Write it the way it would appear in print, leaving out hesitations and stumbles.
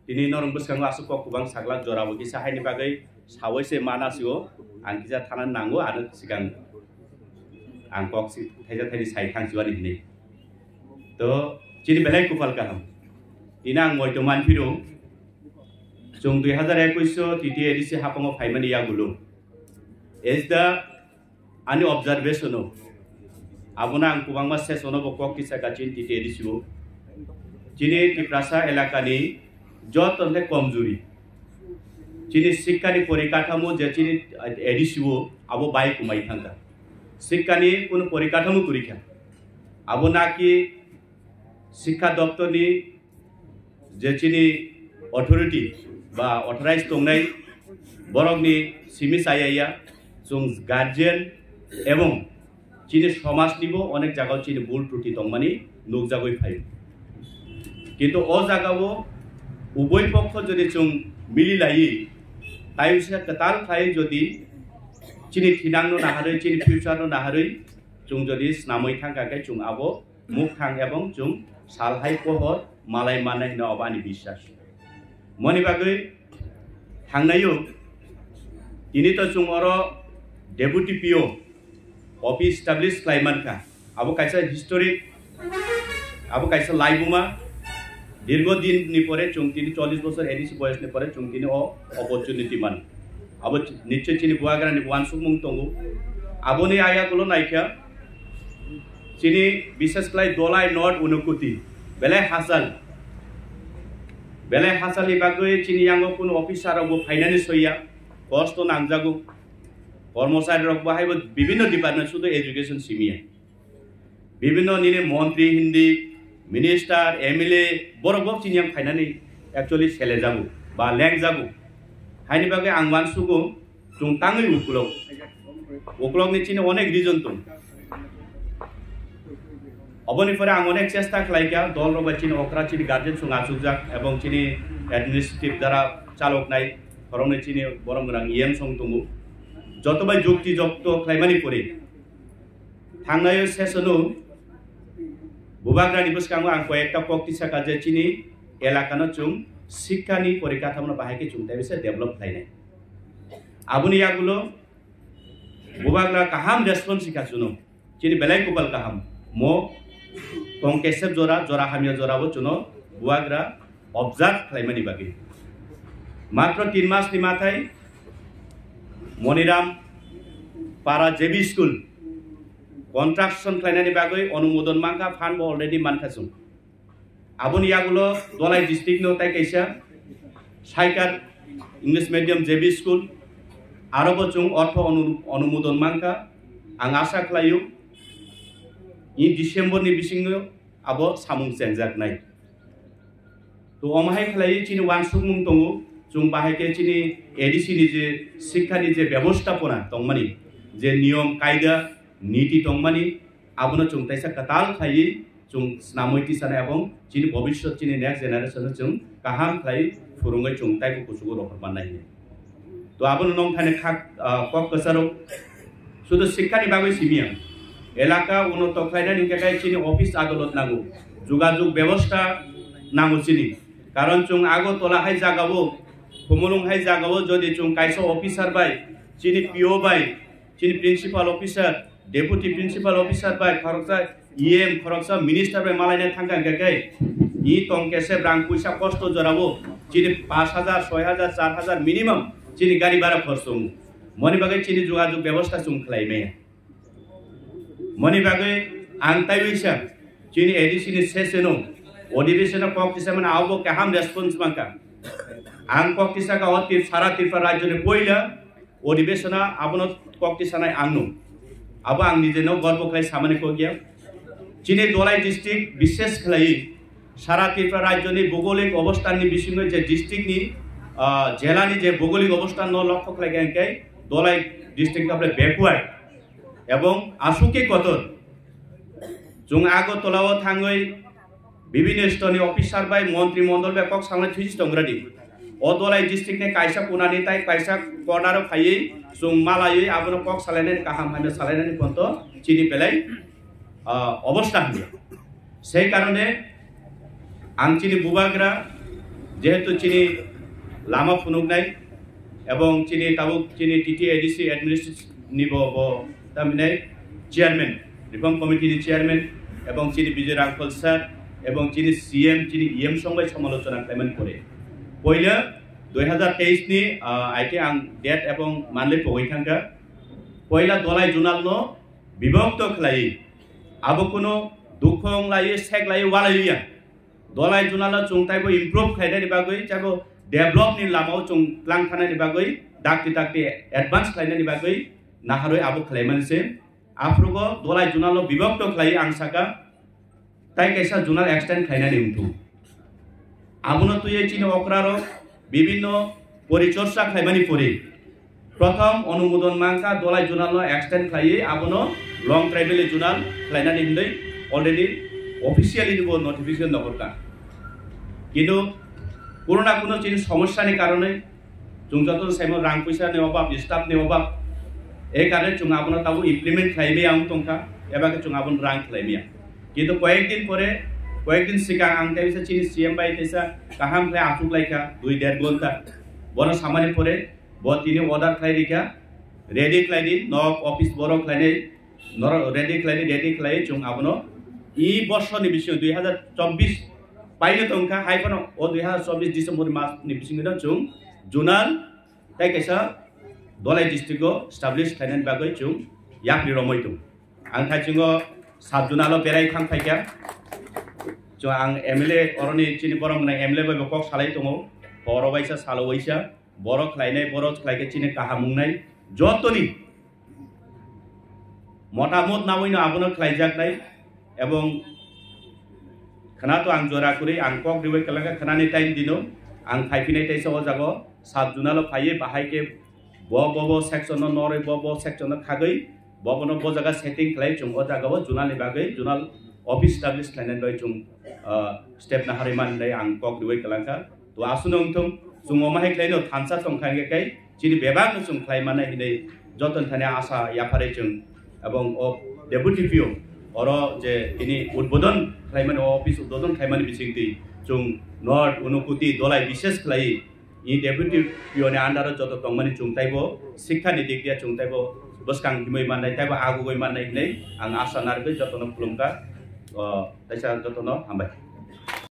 Tini norong beskango asuk kok kubang saklak jorabo kisah ini bagai sawai se mana sio angkisa tanan nanggo anu sigang angkok si thaja sai khang siwan ini to chini belai kupal kaham inang moi to man phiru jung 2021 titi edisi hapango phaimani yagulo is the ani observation of abuna ang kubang mas sesono bokok kisah kacin titi edisi wo chini tiprasa elakani jot onle komjuri chini sikkani porikatamo je chini edisi wo abo bai kumai thanga sikkani kono porikatamo kurikha abo naki শিক্ষা দপ্তরনি যে চিনি authority বা authorize তংনাই বরংনি Simi সাইয়া जों guardian এবং চিনি সমাজনিবো অনেক জায়গায় চিনি ভুল ত্রুটি তংমানি নুকজাগই ফাই কিন্তু ও জায়গাও উভয় পক্ষ যদি जों মিলিলাই তাইসে কতাল ফাই যদি চিনি থিনাংনো নাহারৈ চিনি ফিউচারনো নাহারৈ जों যদি স্নামৈ থাকাকে जों আবো মুখ থাং এবং जों सालहाय pohor malai manai no abani biswas moni bagai thangnayo ini to जों oro deputy PO office established klaiman ka abo kaisa historic abo kaisa laibuma দীর্ঘ দিন নি পরে जों তিনি 40 বছর এডিসি বয়স নি পরে जों তিনি ও অপরচুনিটি মান abo নিশ্চয় চিনি বুয়াগ্রানি ওয়ানসুমুং তঙ্গু aboni aya gulo naikha chini বিশেষ ক্লাই দলাই নট অনুকুতি বেলে হাসাল ইবাগৈ চিনি আঙ্গো কোন অফিসার অব ফাইনান্স হইয়া কষ্ট নাংজাগো কর্মচারী রক বাহাইব বিভিন্ন ডিপার্টমেন্ট শুধু এডুকেশন সিমিয়া বিভিন্ন নিনে মন্ত্রী হিন্দি মিনিস্টার এমএলএ বড় বড় চিনি আং ফাইনানি एक्चुअली সেলে যাবো বা লেং যাবো হাইনি বাগৈ আং মানসুগো जों ताङै उकुलक नि चिनि अनेक रिजन दं अबनिफोरा आं अनेक चेष्टा खालायगा दल रबाय चिनि अक्रा चिनि गार्जेन सुंगा सुजाक एवं चिनि एडमिनिस्ट्रेटिव द्वारा चालकनाय खरंनि चिनि बरमग्रां इएम सं दङ যতবাই যুক্তি যুক্ত খালাयमानि परे थांनाय सेसनो बुबाग्रानि बसकांगो आं कयेकटा पक्तिसा काजे चिनि एलाकानो जों शिक्षानि परिकाठामोनो बाहायके जों दाबिसे डेभलप खालायनाय आबुनि यागुलो बुबाग्रा काहाम रेस्पन्स सिखासुनो चिनि बेलाय कुबाल काहाम मो तंकेसेब जरा हामिया जराबो चुनो बुबाग्रा ऑब्जर्व खालायमानि बागै मात्र 3 मास नि माथाय मनिराम पारा जेबी स्कूल कन्स्ट्रक्शन खालायनायनि बागै अनुमोदन मांगा फान्ड अलरेडी मानखासुं आबुनि यागुलो दलाय डिस्ट्रिक्ट नो ताय कैसा साइकार इंग्लिश मीडियम जेबी स्कूल आरोबो जों अर्थ अनुमोदन मांगा आं आशा खालायो इ डिसेम्बर नि बिसिङो आबो सामुं सेंजाकनाय तो अमाहाय खालायो चिनि वानसुमुं दङो जों बाहायके चिनि एडिसि नि जे शिक्षानि जे व्यवस्थापना दंमानि जे नियम कायदा नीति दंमानि आबुनो जों ताइसा कताल खायि जों स्नामैति साना एवं चिनि भविष्यत चिनि नेक्स्ट जेनारेशन जों काहाम खाय फुरुङै जों ताइको कुसुगो रखर बानाय तो आबुनो नंग थाने खाक कक कसारो शुद्ध शिक्षानि बागै सिमिया एलाका उन्नत खालायनायनि थाखाय चिनि अफिस आदालत नांगौ जुगाजुग व्यवस्था नांगौ चिनि कारण जों आगो तलाहाय जागावो फुमुलुंहाय जागावो जदि जों कायसा अफिसार बाय चिनि पिओ बाय चिनि प्रिन्सिपाल अफिसार डेपुटी प्रिन्सिपाल अफिसार बाय खरकसा इएम खरकसा मिनिस्टार बाय मालायना थांगा गाय इ तंकेसे रां पैसा कष्ट जरावो चिनि 5000 6000 4000 मिनिमाम चिनि गाड़ी भाड़ा खर्च मनि बागै चिनि जुगाजुग व्यवस्था जों खालायनाय मनि बागै आं ताइवैसा चिनि एडिसिनि सेसेनो अधिवेशना कक्तिसामन आवबो काहाम रेस्पन्स मांका आं कक्तिसाका अति सारा त्रिपुरा राज्यनि पहिला अधिवेशना आबनो कक्तिसानाय आंनो आबो आं निजेनो गर्व खालाय सामानि कगिया चिनि दलाय डिस्ट्रिक्ट विशेष खालाय सारा त्रिपुरा राज्यनि भौगोलिक अवस्थाननि बिसिङै जे डिस्ट्रिक्टनि जिल्लानि जे भौगोलिक अवस्थान न लक्ष्य खालायगाय दलाय डिस्ट्रिक्ट आपले बैकवर्ड एवं आसुके कतर जों आगो तलाव थाङै विभिन्न स्तरनि अफिसार बाय मंत्री मंडल बाय कक सांनाय थुइस दंग्रादि अ दलाय डिस्ट्रिक्ट ने कायसा पुनानि ताय कायसा कर्नार फायै जों मालायै आबनो कक सालायनाय काहाम हानो सालायनायनि पन्त चिनि बेलाय अवस्था होयो সেই কারণে आं चिनि बुबाग्रा যেহেতু চিনি লামা ফুনুকনাই এবং চিনি তাবুক চিনি টিটিএডিসি এডমিনিস্ট্রেটিভ নিব তারমানে চেয়ারম্যান রিফর্ম কমিটির চেয়ারম্যান এবং চিনি বিজয় রাংফল স্যার এবং চিনি সিএম চিনি ইএম সঙ্গে সমালোচনা খাইমান করে পয়লা 2023 ni aite ang date এবং মানলে পগৈ থাকা পয়লা দলাই জুনালনো বিভক্ত খলাই আবো কোনো দুখং লাই সেক লাই ওয়ালাইয়া দলাই জুনালা চংতাইবো ইমপ্রুভ খাইনানি বাগৈ চাগো ডেভেলপ नि লামাও চং প্লান খানানি বাগৈ ডাকটি ডাকটি অ্যাডভান্স খাইনানি বাগৈ নাহারই আবো খাইমানছে আফ্রুগো দলাই জুনালো বিভক্ত খলাই আং সাকা তাই কাইসা জুনাল এক্সটেন্ড খাইনানি উঠু আবুনো তুই চিনি অকরারো বিভিন্ন পরিচর্যা খাইমানি পরে প্রথম অনুমোদন মাংকা দলাই জুনাল এক্সটেন্ড খাইয়ে আবনো লং ট্রাইবেল জুনাল খাইনানি হিন্দৈ অলরেডি অফিসিয়ালি নিব নোটিফিকেশন নকরকা কিন্তু কোনো না কোনো চিনি সমস্যানি কারণে जों যত সাইমো রাং পয়সা নি অভাব স্টাফ নি অভাব এই কারণে जों আবনো তাবো ইমপ্লিমেন্ট খাইবে আং তংকা এবাকে जों আবন রাং খাইমিয়া কিন্তু কয়েকদিন সিগাং আং তাইসা চিনি সিএম বাই তাইসা কাহাম খাই আফুক লাইকা 2-1.5 ঘন্টা বড় সামানি পরে ব তিনি অর্ডার খাই রিকা রেডি খাইনি নক অফিস বড় খাইনি নর রেডি খাই जों আবনো ই বর্ষনি বিষয় 2024 পাইলে তংকা হাইকনো ও 2024 ডিসেম্বর মাস नि बिसिङनो जों जुनाल ताइ काइसा दलाई डिस्ट्रिक्टको एस्टाब्लिश खाइनानि बागै जों याखनि रमै दं आं थाइथिङो साब जुनालो बेराय खां फाइका जो आं एमएलए अरनि चिनि बरं ना एमएलए बाय बकक सालाय दङ बर बायसा सालवैसा बर खलायनाय बर खलायके चिनि काहा मुंनाय जतनि मतामत नावैनो आबनो खलायजाकनाय এবং খানাতো আং জরা করে আং কক দিবে কলাঙ্গা খানানি টাইম দিনো আং ফাইফিনাই তাইসা ও জাগো সাত জুনালো ফাইয়ে বাহাইকে ব সেকশন নরে ব সেকশন খাগৈ ববনো ব জায়গা সেটিং খাই जों ও জায়গাও জুনালনি বাগৈ জুনাল অফিস এস্টাবলিশ খাইনাই দই जों स्टेप ना हारिमान दai आं কক दिबै कलांगा तो आसुनो उंथुम जों अमाहाय खाइनो थानसा संखांगे काई चिनि बेबाग जों खाइमाना हिनै जतन थाने आशा याफारे जों এবং डेपुटी पिओ और जे इनी उद्बोधन खाइमान ऑफिस उद्बोधन खाइमान बिसिंगति जों नर्थ उनुकुति दलाई विशेष खाइ इ डेपुटी पिओ नि आन्डार जत तंगमानि जों ताइबो शिक्षा नि दिगदिया जों ताइबो बसकां दिमै माननाय ताइबो आगुगै माननाय नै आं आशा नारगै जतन खुलुमका ताइसा जतन हामबाय